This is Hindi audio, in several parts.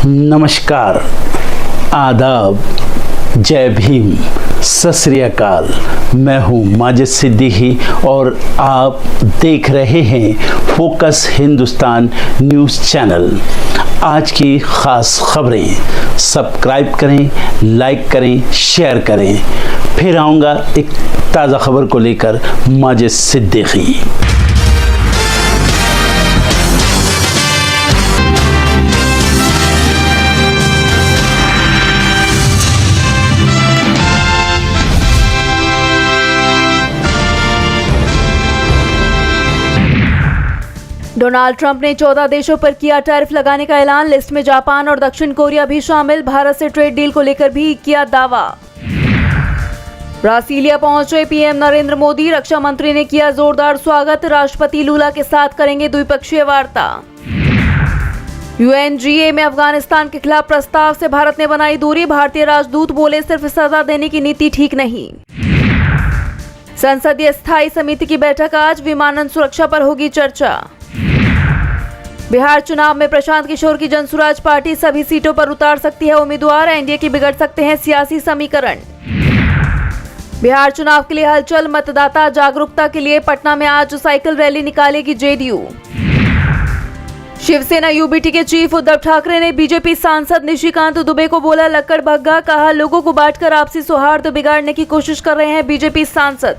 नमस्कार, आदाब, जय भीम, सत श्री अकाल। मैं हूँ माजिद सिद्दीकी और आप देख रहे हैं फोकस हिंदुस्तान न्यूज़ चैनल। आज की ख़ास खबरें सब्सक्राइब करें, लाइक करें, शेयर करें। फिर आऊँगा एक ताज़ा खबर को लेकर माजिद सिद्दीकी। डोनाल्ड ट्रंप ने 14 देशों पर किया टैरिफ लगाने का ऐलान। लिस्ट में जापान और दक्षिण कोरिया भी शामिल। भारत से ट्रेड डील को लेकर भी किया दावा। ब्रासीलिया पहुंचे पीएम नरेंद्र मोदी। रक्षा मंत्री ने किया जोरदार स्वागत। राष्ट्रपति लूला के साथ करेंगे द्विपक्षीय वार्ता। यूएनजीए में अफगानिस्तान के खिलाफ प्रस्ताव से भारत ने बनाई दूरी। भारतीय राजदूत बोले सिर्फ सजा देने की नीति ठीक नहीं। संसदीय स्थायी समिति की बैठक आज। विमानन सुरक्षा पर होगी चर्चा। बिहार चुनाव में प्रशांत किशोर की जनसुराज पार्टी सभी सीटों पर उतार सकती है उम्मीदवार। एनडीए के बिगड़ सकते हैं सियासी समीकरण। बिहार चुनाव के लिए हलचल। मतदाता जागरूकता के लिए पटना में आज साइकिल रैली निकालेगी जेडीयू। शिवसेना यूबीटी के चीफ उद्धव ठाकरे ने बीजेपी सांसद निशिकांत दुबे को बोला लक्कड़ भग्गा। कहा लोगों को बांटकर आपसी सौहार्द बिगाड़ने की कोशिश कर रहे हैं बीजेपी सांसद।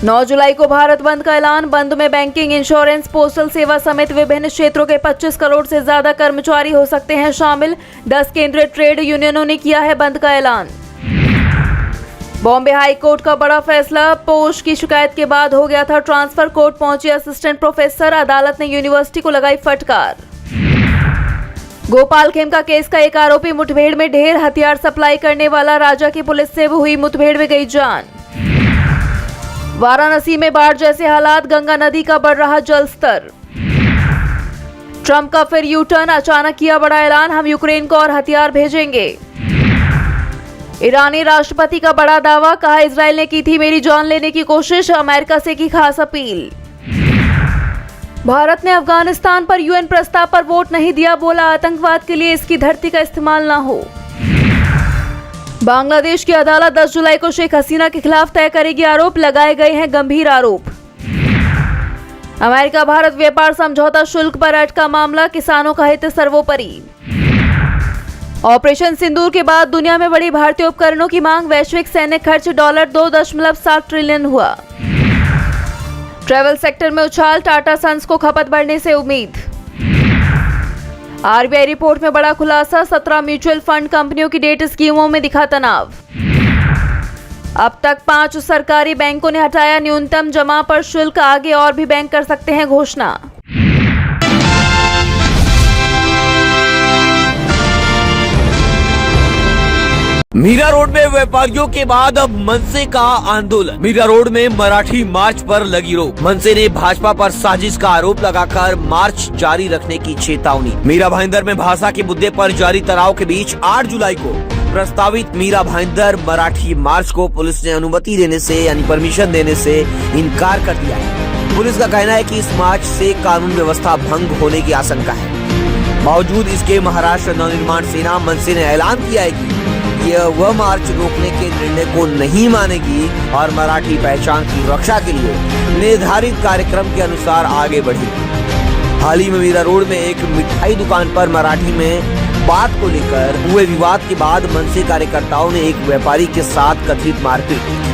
9 जुलाई को भारत बंद का ऐलान। बंद में बैंकिंग, इंश्योरेंस, पोस्टल सेवा समेत विभिन्न क्षेत्रों के 25 करोड़ से ज्यादा कर्मचारी हो सकते हैं शामिल। 10 केंद्रीय ट्रेड यूनियनों ने किया है बंद का ऐलान। बॉम्बे हाई कोर्ट का बड़ा फैसला। पोश की शिकायत के बाद हो गया था ट्रांसफर। कोर्ट पहुंची असिस्टेंट प्रोफेसर। अदालत ने यूनिवर्सिटी को लगाई फटकार। गोपाल खेमका केस का एक आरोपी मुठभेड़ में ढेर। हथियार सप्लाई करने वाला राजा की पुलिस से हुई मुठभेड़ में गई जान। वाराणसी में बाढ़ जैसे हालात। गंगा नदी का बढ़ रहा जलस्तर। ट्रंप का फिर यू टर्न। अचानक किया बड़ा ऐलान। हम यूक्रेन को और हथियार भेजेंगे। ईरानी राष्ट्रपति का बड़ा दावा। कहा इजराइल ने की थी मेरी जान लेने की कोशिश। अमेरिका से की खास अपील। भारत ने अफगानिस्तान पर यूएन प्रस्ताव पर वोट नहीं दिया। बोला आतंकवाद के लिए इसकी धरती का इस्तेमाल न हो। बांग्लादेश की अदालत 10 जुलाई को शेख हसीना के खिलाफ तय करेगी आरोप। लगाए गए हैं गंभीर आरोप। अमेरिका भारत व्यापार समझौता शुल्क पर अटका मामला। किसानों का हित सर्वोपरि। ऑपरेशन सिंदूर के बाद दुनिया में बड़ी भारतीय उपकरणों की मांग। वैश्विक सैन्य खर्च $2.7 ट्रिलियन हुआ। ट्रैवल सेक्टर में उछाल। टाटा सन्स को खपत बढ़ने से उम्मीद। आरबीआई रिपोर्ट में बड़ा खुलासा। 17 म्यूचुअल फंड कंपनियों की डेट स्कीमों में दिखा तनाव। अब तक 5 सरकारी बैंकों ने हटाया न्यूनतम जमा पर शुल्क। आगे और भी बैंक कर सकते हैं घोषणा। मीरा रोड में व्यापारियों के बाद अब मनसे का आंदोलन। मीरा रोड में मराठी मार्च पर लगी रोक। मनसे ने भाजपा पर साजिश का आरोप लगाकर मार्च जारी रखने की चेतावनी। मीरा भाईंदर में भाषा के मुद्दे पर जारी तनाव के बीच 8 जुलाई को प्रस्तावित मीरा भाईंदर मराठी मार्च को पुलिस ने अनुमति देने से यानी परमिशन देने से इनकार कर दिया है। पुलिस का कहना है कि इस मार्च से कानून व्यवस्था भंग होने की आशंका है। बावजूद इसके महाराष्ट्र नवनिर्माण सेना मनसे ने ऐलान किया है कि यह वह मार्च रोकने के निर्णय को नहीं मानेगी और मराठी पहचान की रक्षा के लिए निर्धारित कार्यक्रम के अनुसार आगे बढ़ेगी। हाल ही में मीरा रोड में एक मिठाई दुकान पर मराठी में बात को लेकर हुए विवाद के बाद मनसे कार्यकर्ताओं ने एक व्यापारी के साथ कथित मारपीट की।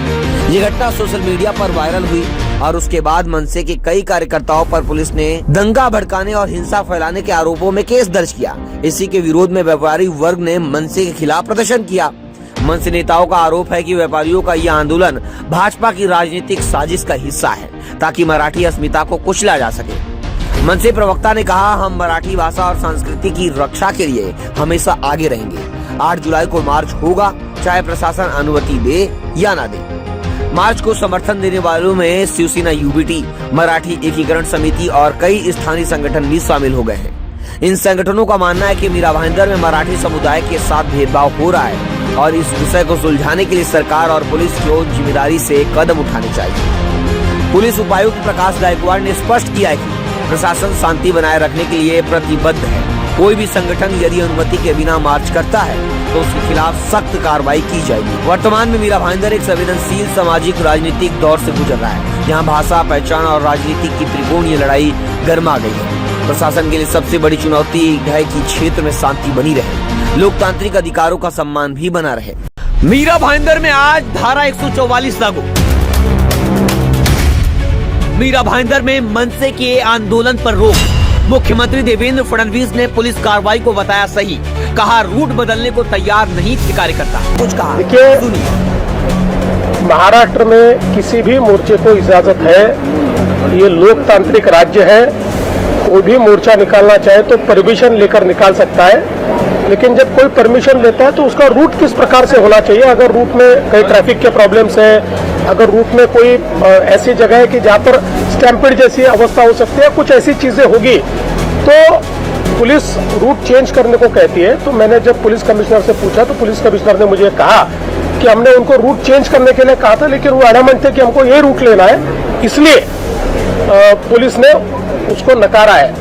ये घटना सोशल मीडिया पर वायरल हुई और उसके बाद मनसे के कई कार्यकर्ताओं पर पुलिस ने दंगा भड़काने और हिंसा फैलाने के आरोपों में केस दर्ज किया। इसी के विरोध में व्यापारी वर्ग ने मनसे के खिलाफ प्रदर्शन किया। मनसे नेताओं का आरोप है कि व्यापारियों का यह आंदोलन भाजपा की राजनीतिक साजिश का हिस्सा है ताकि मराठी अस्मिता को कुचला जा सके। मनसे प्रवक्ता ने कहा हम मराठी भाषा और संस्कृति की रक्षा के लिए हमेशा आगे रहेंगे। 8 जुलाई को मार्च होगा चाहे प्रशासन अनुमति दे या ना दे। मार्च को समर्थन देने वालों में शिवसेना यूबीटी, मराठी एकीकरण समिति और कई स्थानीय संगठन भी शामिल हो गए हैं। इन संगठनों का मानना है कि मीरा भाईंदर में मराठी समुदाय के साथ भेदभाव हो रहा है और इस विषय को सुलझाने के लिए सरकार और पुलिस को जिम्मेदारी से कदम उठाने चाहिए। पुलिस उपायुक्त प्रकाश गायकवाड़ ने स्पष्ट किया है कि प्रशासन शांति बनाए रखने के लिए प्रतिबद्ध है कोई भी संगठन यदि अनुमति के बिना मार्च करता है तो उसके खिलाफ सख्त कार्रवाई की जाएगी। वर्तमान में मीरा भाईंदर एक संवेदनशील सामाजिक राजनीतिक दौर से गुजर रहा है, जहां भाषा, पहचान और राजनीति की त्रिकोणीय लड़ाई गर्मा गई है। प्रशासन के लिए सबसे बड़ी चुनौती है कि क्षेत्र में शांति बनी रहे, लोकतांत्रिक अधिकारों का सम्मान भी बना रहे। मीरा भाईंदर में आज धारा 144 लागू। मीरा भाईंदर में मनसे के आंदोलन पर रोक। मुख्यमंत्री देवेंद्र फडणवीस ने पुलिस कार्रवाई को बताया सही, कहा रूट बदलने को तैयार नहीं थे कार्यकर्ता। कुछ कहा, देखिए, सुनिए। महाराष्ट्र में किसी भी मोर्चे को इजाजत है, ये लोकतांत्रिक राज्य है, कोई भी मोर्चा निकालना चाहे तो परमिशन लेकर निकाल सकता है, लेकिन जब कोई परमिशन लेता है तो उसका रूट किस प्रकार से होना चाहिए। अगर रूट में कई ट्रैफिक के प्रॉब्लम्स है, अगर रूट में कोई ऐसी जगह है कि जहाँ पर स्टैम्पिड जैसी अवस्था हो सकती है, कुछ ऐसी चीजें होगी तो पुलिस रूट चेंज करने को कहती है। तो मैंने जब पुलिस कमिश्नर से पूछा तो पुलिस कमिश्नर ने मुझे कहा कि हमने उनको रूट चेंज करने के लिए कहा था, लेकिन वो एडमेंट थे कि हमको ये रूट लेना है, इसलिए पुलिस ने उसको नकारा है।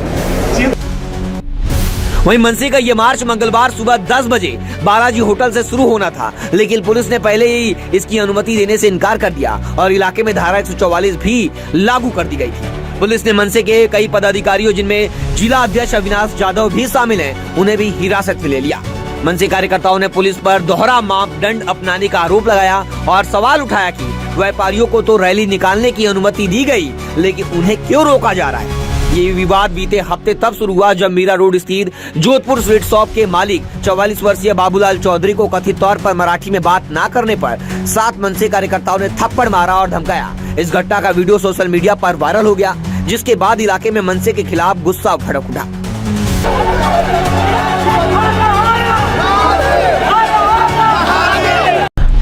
वहीं मनसे का ये मार्च मंगलवार सुबह 10 बजे बालाजी होटल से शुरू होना था, लेकिन पुलिस ने पहले ही इसकी अनुमति देने से इनकार कर दिया और इलाके में धारा 144 भी लागू कर दी गई थी। पुलिस ने मनसे के कई पदाधिकारियों, जिनमें जिला अध्यक्ष अविनाश जाधव भी शामिल हैं, उन्हें भी हिरासत में ले लिया। मनसे कार्यकर्ताओं ने पुलिस पर दोहरा मापदंड अपनाने का आरोप लगाया और सवाल उठाया कि व्यापारियों को तो रैली निकालने की अनुमति दी गई, लेकिन उन्हें क्यों रोका जा रहा है। ये विवाद बीते हफ्ते तब शुरू हुआ जब मीरा रोड स्थित जोधपुर स्वीट शॉप के मालिक 44 वर्षीय बाबूलाल चौधरी को कथित तौर पर मराठी में बात न करने पर 7 मनसे कार्यकर्ताओं ने थप्पड़ मारा और धमकाया। इस घटना का वीडियो सोशल मीडिया पर वायरल हो गया, जिसके बाद इलाके में मनसे के खिलाफ गुस्सा भड़क उठा।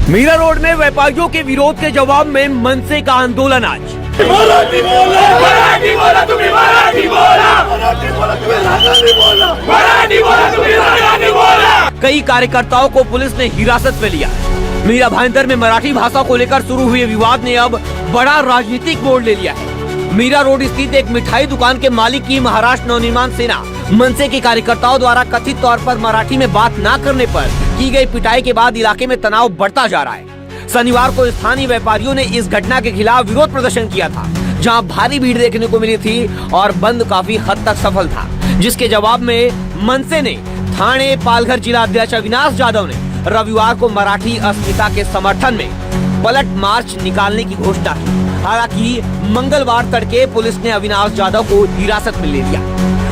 मीरा रोड में व्यापारियों के विरोध के जवाब में मनसे का आंदोलन आज। मराठी बोला, मराठी बोला, तुम्ही मराठी बोला, मराठी बोला, तुम्ही राजस्थानी बोला, मराठी बोला, तुम्ही राजस्थानी बोला। कई कार्यकर्ताओं को पुलिस ने हिरासत में लिया। मीरा भाईंदर में मराठी भाषा को लेकर शुरू हुए विवाद ने अब बड़ा राजनीतिक मोड़ ले लिया है। मीरा रोड स्थित एक मिठाई दुकान के मालिक की महाराष्ट्र नवनिर्माण सेना मनसे के कार्यकर्ताओं द्वारा कथित तौर पर मराठी में बात न करने पर की गई पिटाई के बाद इलाके में तनाव बढ़ता जा रहा है। शनिवार को स्थानीय व्यापारियों ने इस घटना के खिलाफ विरोध प्रदर्शन किया था, जहां भारी भीड़ देखने को मिली थी और बंद काफी हद तक सफल था, जिसके जवाब में मनसे ने थाने पालघर जिला अध्यक्ष अविनाश जाधव ने रविवार को मराठी अस्मिता के समर्थन में पलट मार्च निकालने की घोषणा की। हालांकि मंगलवार तड़के पुलिस ने अविनाश जाधव को हिरासत में ले लिया।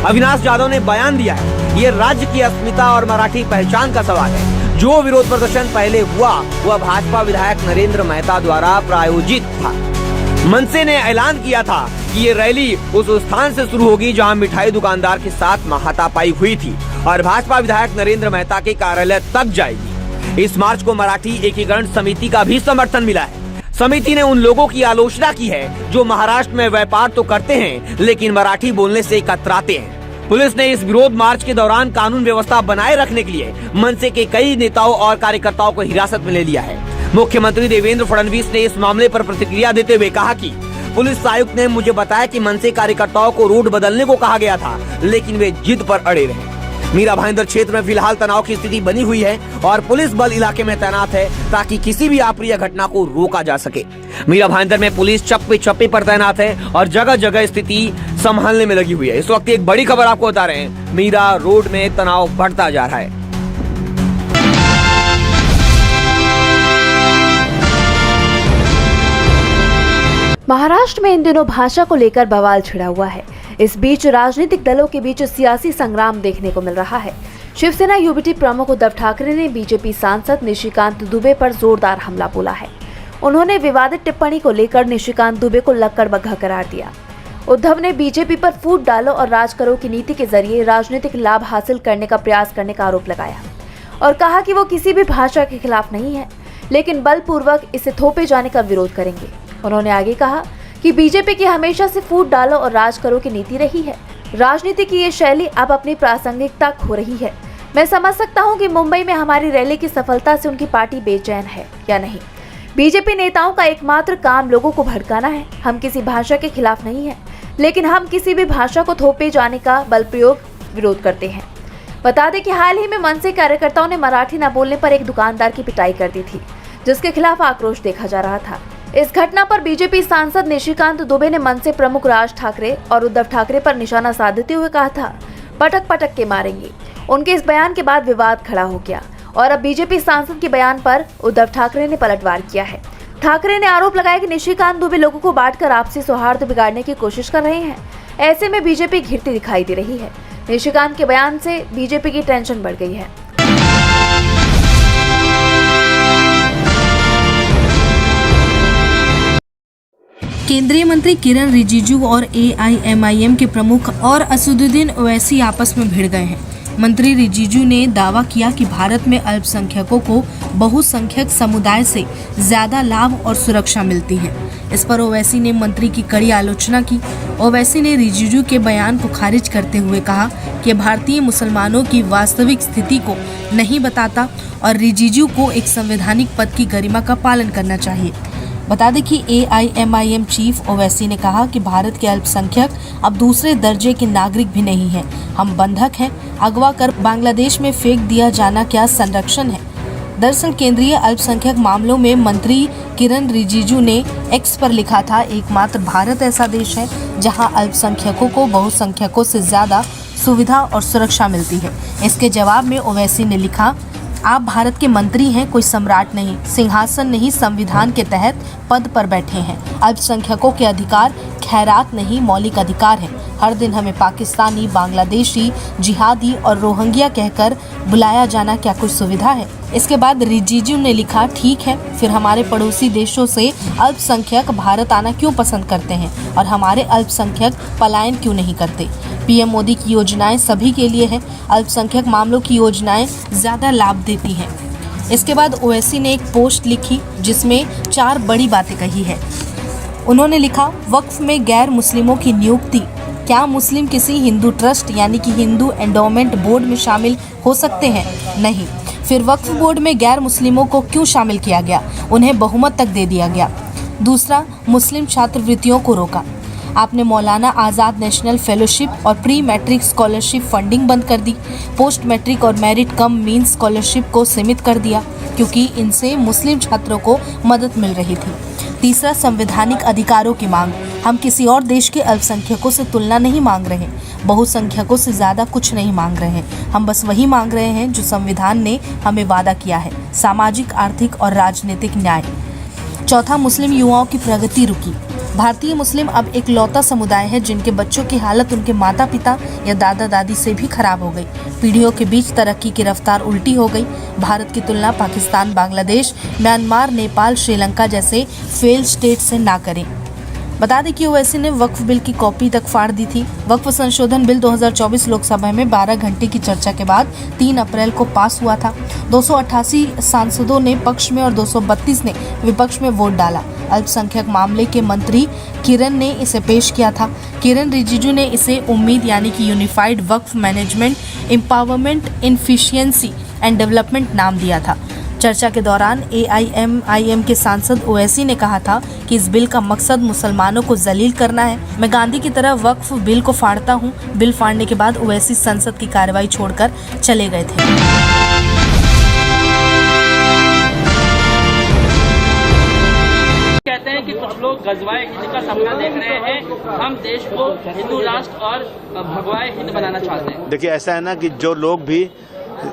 अविनाश जाधव ने बयान दिया है, ये राज्य की अस्मिता और मराठी पहचान का सवाल है। जो विरोध प्रदर्शन पहले हुआ वह भाजपा विधायक नरेंद्र मेहता द्वारा प्रायोजित था। मनसे ने ऐलान किया था कि ये रैली उस स्थान से शुरू होगी जहां मिठाई दुकानदार के साथ हाथापाई हुई थी और भाजपा विधायक नरेंद्र मेहता के कार्यालय तक जाएगी। इस मार्च को मराठी एकीकरण समिति का भी समर्थन मिला है। समिति ने उन लोगों की आलोचना की है जो महाराष्ट्र में व्यापार तो करते हैं लेकिन मराठी बोलने से कतराते हैं। पुलिस ने इस विरोध मार्च के दौरान कानून व्यवस्था बनाए रखने के लिए मनसे के कई नेताओं और कार्यकर्ताओं को हिरासत में ले लिया है। मुख्यमंत्री देवेंद्र फडणवीस ने इस मामले पर प्रतिक्रिया देते हुए कहा कि पुलिस आयुक्त ने मुझे बताया कि मनसे कार्यकर्ताओं को रूट बदलने को कहा गया था, लेकिन वे जिद पर अड़े रहे। मीरा भाईंदर क्षेत्र में फिलहाल तनाव की स्थिति बनी हुई है और पुलिस बल इलाके में तैनात है ताकि किसी भी अप्रिय घटना को रोका जा सके। मीरा भाईंदर में पुलिस चप्पे चप्पे पर तैनात है और जगह जगह स्थिति संभालने में लगी हुई है। इस वक्त एक बड़ी खबर आपको बता रहे हैं, मीरा रोड में तनाव बढ़ता जा रहा है। महाराष्ट्र में इन दिनों भाषा को लेकर बवाल छिड़ा हुआ है। इस बीच राजनीतिक दलों के बीच सियासी संग्राम देखने को मिल रहा है। शिवसेना यूबीटी प्रमुख उद्धव ठाकरे ने बीजेपी सांसद निशिकांत दुबे पर जोरदार हमला बोला है। उन्होंने विवादित टिप्पणी को लेकर निशिकांत दुबे को लक्कड़बग्घा करार दिया। उद्धव ने बीजेपी पर फूट डालो और राज करो की नीति के जरिए राजनीतिक लाभ हासिल करने का प्रयास करने का आरोप लगाया और कहा कि वो किसी भी भाषा के खिलाफ नहीं है, लेकिन बलपूर्वक इसे थोपे जाने का विरोध करेंगे। उन्होंने आगे कहा कि बीजेपी की हमेशा से फूट डालो और राज करो की नीति रही है। राजनीति की ये शैली अब अपनी प्रासंगिकता खो रही है। मैं समझ सकता हूं कि मुंबई में हमारी रैली की सफलता से उनकी पार्टी बेचैन है या नहीं। बीजेपी नेताओं का एकमात्र काम लोगों को भड़काना है। हम किसी भाषा के खिलाफ नहीं है, लेकिन हम किसी भी भाषा को थोपे जाने का बल प्रयोग विरोध करते हैं। बता दें कि हाल ही में मनसे कार्यकर्ताओं ने मराठी न बोलने पर एक दुकानदार की पिटाई कर दी थी, जिसके खिलाफ आक्रोश देखा जा रहा था। इस घटना पर बीजेपी सांसद निशिकांत दुबे ने मनसे प्रमुख राज ठाकरे और उद्धव ठाकरे पर निशाना साधते हुए कहा था, पटक पटक के मारेंगे। उनके इस बयान के बाद विवाद खड़ा हो गया और अब बीजेपी सांसद के बयान पर उद्धव ठाकरे ने पलटवार किया है। ठाकरे ने आरोप लगाया कि निशिकांत दुबे लोगों को बांटकर आपसी सौहार्द बिगाड़ने की कोशिश कर रहे हैं। ऐसे में बीजेपी घिरती दिखाई दे रही है। निशिकांत के बयान से बीजेपी की टेंशन बढ़ गई है। केंद्रीय मंत्री किरण रिजिजू और AIMIM के प्रमुख और असदुद्दीन ओवैसी आपस में भिड़ गए हैं। मंत्री रिजिजू ने दावा किया कि भारत में अल्पसंख्यकों को बहुसंख्यक समुदाय से ज्यादा लाभ और सुरक्षा मिलती है। इस पर ओवैसी ने मंत्री की कड़ी आलोचना की। ओवैसी ने रिजिजू के बयान को खारिज करते हुए कहा कि भारतीय मुसलमानों की वास्तविक स्थिति को नहीं बताता और रिजिजू को एक संवैधानिक पद की गरिमा का पालन करना चाहिए। बता दें कि AIMIM चीफ ओवैसी ने कहा कि भारत के अल्पसंख्यक अब दूसरे दर्जे के नागरिक भी नहीं हैं। हम बंधक हैं। अगवा कर बांग्लादेश में फेंक दिया जाना क्या संरक्षण है? दरअसल केंद्रीय अल्पसंख्यक मामलों में मंत्री किरण रिजिजू ने X पर लिखा था, एकमात्र भारत ऐसा देश है जहां अल्पसंख्यकों को बहुसंख्यकों से ज्यादा सुविधा और सुरक्षा मिलती है। इसके जवाब में ओवैसी ने लिखा, आप भारत के मंत्री हैं, कोई सम्राट नहीं, सिंहासन नहीं, संविधान के तहत पद पर बैठे हैं। अल्पसंख्यकों के अधिकार खैरात नहीं, मौलिक अधिकार है। हर दिन हमें पाकिस्तानी, बांग्लादेशी, जिहादी और रोहिंग्या कहकर बुलाया जाना क्या कोई सुविधा है? इसके बाद रिजिजू ने लिखा, ठीक है, फिर हमारे पड़ोसी देशों से अल्पसंख्यक भारत आना क्यों पसंद करते हैं और हमारे अल्पसंख्यक पलायन क्यों नहीं करते? PM मोदी की योजनाएं सभी के लिए है, अल्पसंख्यक मामलों की योजनाएं ज्यादा लाभ देती हैं। इसके बाद ओवैसी ने एक पोस्ट लिखी जिसमें 4 बड़ी बातें कही है। उन्होंने लिखा, वक्फ में गैर मुस्लिमों की नियुक्ति, क्या मुस्लिम किसी हिंदू ट्रस्ट यानी कि हिंदू एंडोमेंट बोर्ड में शामिल हो सकते हैं? नहीं। फिर वक्फ बोर्ड में गैर मुस्लिमों को क्यों शामिल किया गया? उन्हें बहुमत तक दे दिया गया। दूसरा, मुस्लिम छात्रवृत्तियों को रोका। आपने मौलाना आज़ाद नेशनल फेलोशिप और प्री मैट्रिक स्कॉलरशिप फंडिंग बंद कर दी। पोस्ट मैट्रिक और मेरिट कम मीन्स स्कॉलरशिप को सीमित कर दिया क्योंकि इनसे मुस्लिम छात्रों को मदद मिल रही थी। तीसरा, संवैधानिक अधिकारों की मांग। हम किसी और देश के अल्पसंख्यकों से तुलना नहीं मांग रहे, बहुसंख्यकों से ज़्यादा कुछ नहीं मांग रहे हैं। हम बस वही मांग रहे हैं जो संविधान ने हमें वादा किया है, सामाजिक, आर्थिक और राजनीतिक न्याय। चौथा, मुस्लिम युवाओं की प्रगति रुकी। भारतीय मुस्लिम अब एक लौता समुदाय है जिनके बच्चों की हालत उनके माता पिता या दादा दादी से भी खराब हो गई। पीढ़ियों के बीच तरक्की की रफ्तार उल्टी हो गई। भारत की तुलना पाकिस्तान, बांग्लादेश, म्यांमार, नेपाल, श्रीलंका जैसे फेल स्टेट से ना करें। बता दें कि ओवैसी ने वक्फ बिल की कॉपी तक फाड़ दी थी। वक्फ संशोधन बिल 2024 लोकसभा में 12 घंटे की चर्चा के बाद 3 अप्रैल को पास हुआ था। 288 सांसदों ने पक्ष में और 232 ने विपक्ष में वोट डाला। अल्पसंख्यक मामले के मंत्री किरण ने इसे पेश किया था। किरण रिजिजू ने इसे उम्मीद यानी कि यूनिफाइड वक्फ management, empowerment, efficiency and development नाम दिया था। चर्चा के दौरान AIMIM के सांसद ओवैसी ने कहा था कि इस बिल का मकसद मुसलमानों को जलील करना है। मैं गांधी की तरह वक्फ बिल को फाड़ता हूं। बिल फाड़ने के बाद ओवैसी संसद की कार्रवाई छोड़कर चले गए थे। कहते हैं कि कुछ लोग गजवाए हिंद का सपना देख रहे हैं। हम देश को हिंदू राष्ट्र और भगवाए हिंद बनाना चाहते हैं। देखिए, ऐसा है ना कि जो लोग भी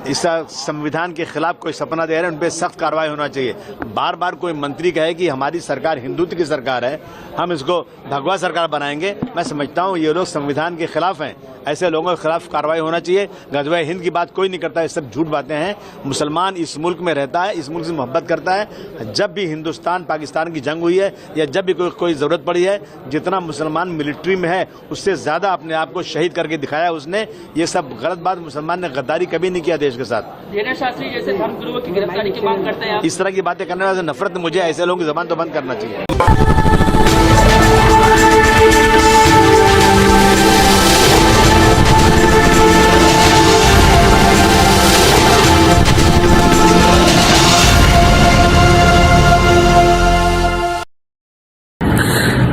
इस संविधान के खिलाफ कोई सपना दे रहे हैं उन पर सख्त कार्रवाई होना चाहिए। बार बार कोई मंत्री कहे कि हमारी सरकार हिंदुत्व की सरकार है, हम इसको भगवा सरकार बनाएंगे, मैं समझता हूँ ये लोग संविधान के खिलाफ हैं। ऐसे लोगों के खिलाफ कार्रवाई होना चाहिए। गजवाए हिंद की बात कोई नहीं करता, ये सब झूठ बातें हैं। मुसलमान इस मुल्क में रहता है, इस मुल्क से मोहब्बत करता है। जब भी हिंदुस्तान पाकिस्तान की जंग हुई है या जब भी कोई जरूरत पड़ी है, जितना मुसलमान मिलिट्री में है उससे ज्यादा अपने आप को शहीद करके दिखाया उसने। ये सब गलत बात, मुसलमान ने गद्दारी कभी नहीं किया देश के साथ। धीरेन्द्र शास्त्री जैसे धर्मगुरुओं की गिरफ्तारी की मांग करते हैं। इस तरह की बातें करने वाले नफरत, मुझे ऐसे लोगों की जबान तो बंद करना चाहिए।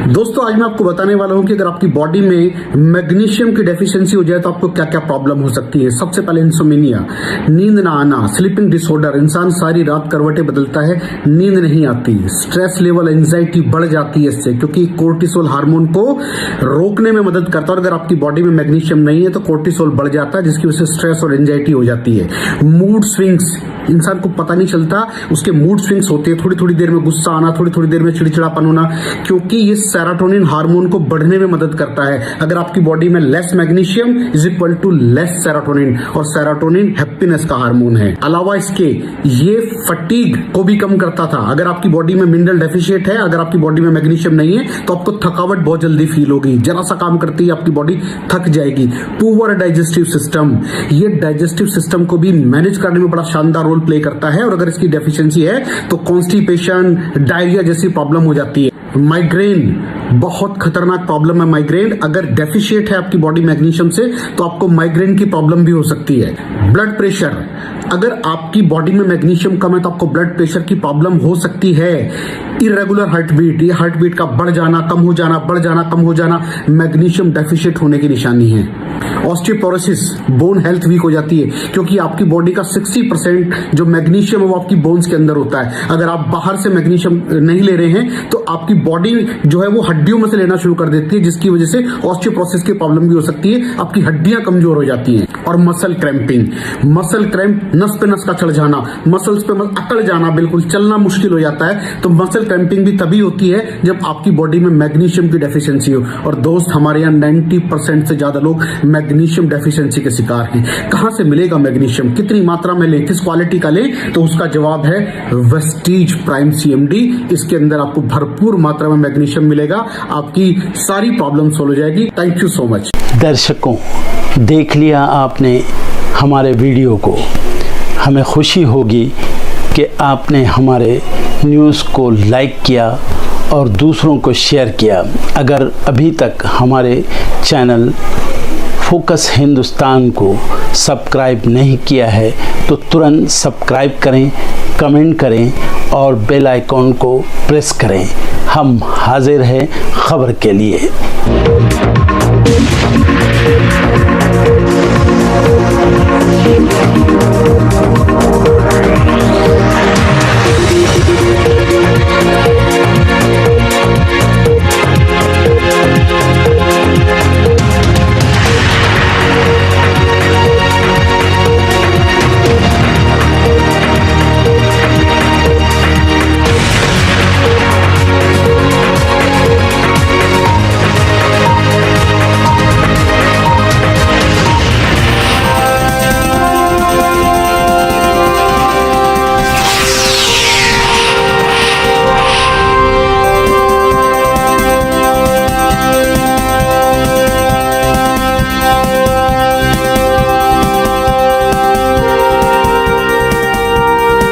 दोस्तों, दोस्तों आज मैं आपको बताने वाला हूं कि अगर आपकी बॉडी में मैग्नीशियम की डेफिशिएंसी हो जाए तो आपको क्या क्या प्रॉब्लम हो सकती है। सबसे पहले इंसोमेनिया, नींद ना आना, स्लीपिंग डिसऑर्डर, इंसान सारी रात करवटें बदलता है, नींद नहीं आती, स्ट्रेस लेवल, एंजाइटी बढ़ जाती है इससे, क्योंकि कोर्टिसोल हार्मोन को रोकने में मदद करता है। और अगर आपकी बॉडी में मैग्नीशियम नहीं है तो कोर्टिसोल बढ़ जाता है, जिसकी वजह से स्ट्रेस और एंजाइटी हो जाती है। मूड स्विंग्स, इंसान को पता नहीं चलता उसके मूड स्विंग्स होते हैं, थोड़ी थोड़ी देर में गुस्सा आना, थोड़ी थोड़ी देर में चिड़चिड़ापन होना, क्योंकि ये सेरोटोनिन हार्मोन को बढ़ने में मदद करता है। अगर आपकी बॉडी में less magnesium is equal to less serotonin, और सेरोटोनिन हैप्पीनेस का हार्मोन है। अलावा इसके ये फटीग को भी कम करता था। अगर आपकी बॉडी में मिनरल डेफिशिएट है, अगर आपकी बॉडी में मैग्नीशियम नहीं है तो आपको थकावट बहुत जल्दी फील होगी, जरा सा काम करती है आपकी बॉडी थक जाएगी। पुअर डाइजेस्टिव सिस्टम, ये डाइजेस्टिव सिस्टम को भी मैनेज करने में बड़ा शानदार रोल प्ले करता है, और अगर इसकी डेफिशिएंसी है तो कॉन्स्टिपेशन, डायरिया जैसी प्रॉब्लम हो जाती है। माइग्रेन बहुत खतरनाक प्रॉब्लम है। माइग्रेन अगर डेफिशिएट है आपकी बॉडी मैग्नीशियम से तो आपको माइग्रेन की प्रॉब्लम भी हो सकती है। ब्लड प्रेशर, अगर आपकी बॉडी में मैग्नीशियम कम है तो आपको ब्लड प्रेशर की प्रॉब्लम हो सकती है। इरेगुलर हार्ट बीट, ये हार्ट बीट का बढ़ जाना, कम हो जाना, बढ़ जाना, कम हो जाना, मैग्नीशियम डेफिशिएट होने की निशानी है। ऑस्टियोपोरोसिस, बोन हेल्थ वीक हो जाती है, क्योंकि आपकी बॉडी का 60% जो मैग्नीशियम है वो आपकी बोन्स के अंदर होता है। अगर आप बाहर से मैग्नीशियम नहीं ले रहे हैं तो आपकी बॉडी जो है वो हड्डियों में से लेना शुरू कर देती है, जिसकी वजह से ऑस्टियोपोरोसिस की प्रॉब्लम भी हो सकती है, आपकी हड्डियां कमजोर हो जाती हैं। और मसल क्रैम्पिंग, मसल क्रैम्प, नस पे नस का चढ़ जाना, मसल्स पे अकड़ जाना, बिल्कुल चलना मुश्किल हो जाता है। तो मसल क्रैम्पिंग भी तभी होती है जब आपकी बॉडी में मैग्नीशियम की डेफिशिएंसी हो। और दोस्त, हमारे यहाँ 90% से ज्यादा लोग मैग्नीशियम डेफिशिएंसी के शिकार हैं। कहां से मिलेगा मैग्नीशियम, कितनी मात्रा में लें, किस क्वालिटी का लें? तो उसका जवाब है वेस्टीज प्राइम CMD। इसके अंदर आपको भरपूर मात्रा में मैग्नीशियम मिलेगा, आपकी सारी प्रॉब्लम सॉल्व हो जाएगी। Thank you so much. दर्शकों, देख लिया आपने हमारे वीडियो को। हमें खुशी होगी कि आपने हमारे न्यूज़ को लाइक किया और दूसरों को शेयर किया। अगर अभी तक हमारे चैनल फोकस हिंदुस्तान को सब्सक्राइब नहीं किया है तो तुरंत सब्सक्राइब करें, कमेंट करें और बेल आइकॉन को प्रेस करें। हम हाजिर हैं खबर के लिए।